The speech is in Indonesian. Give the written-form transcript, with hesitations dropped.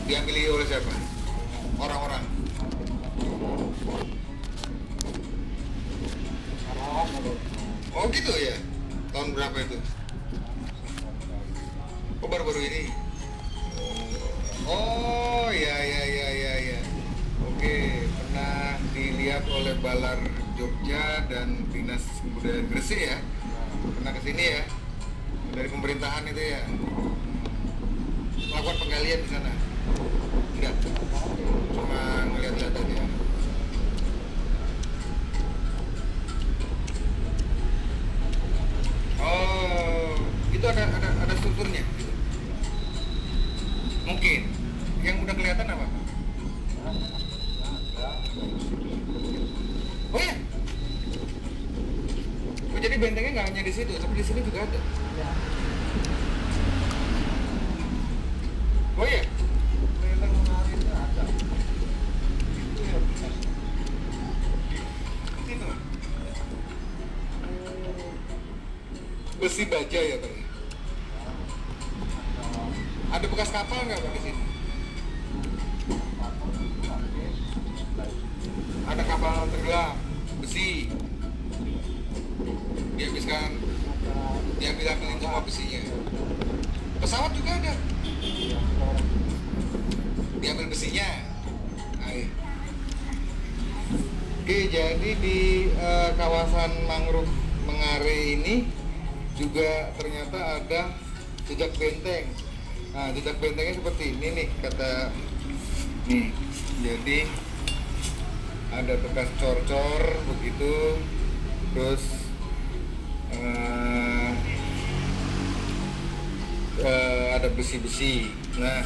Diambil oleh siapa? Orang-orang. Oh gitu ya? Tahun berapa itu? Oh baru-baru ini? Oh ya ya ya ya ya. Oke, pernah dilihat oleh Balar Jogja dan Dinas Kebudayaan Gresik ya? Pernah kesini ya? Dari pemerintahan itu ya? Melakukan penggalian di sana? Enggak? Cuma ngeliat-liat aja. Oh, itu ada strukturnya? Mungkin. Yang udah kelihatan apa? Oh ya? Oh, jadi bentengnya nggak hanya di situ, tapi di sini juga ada. Oh ya? Itu. Besi baja ya Pak? Ada bekas kapal nggak Pak di sini? Ada kapal tenggelam, besi. Diambil semua besinya. Pesawat juga ada. Diambil besinya. Ayo. Oke, jadi di kawasan mangrove Mengare ini juga ternyata ada jejak benteng. Nah, jejak bentengnya seperti ini nih, kata nih. Jadi ada bekas cor-cor begitu, terus ada besi-besi. Nah,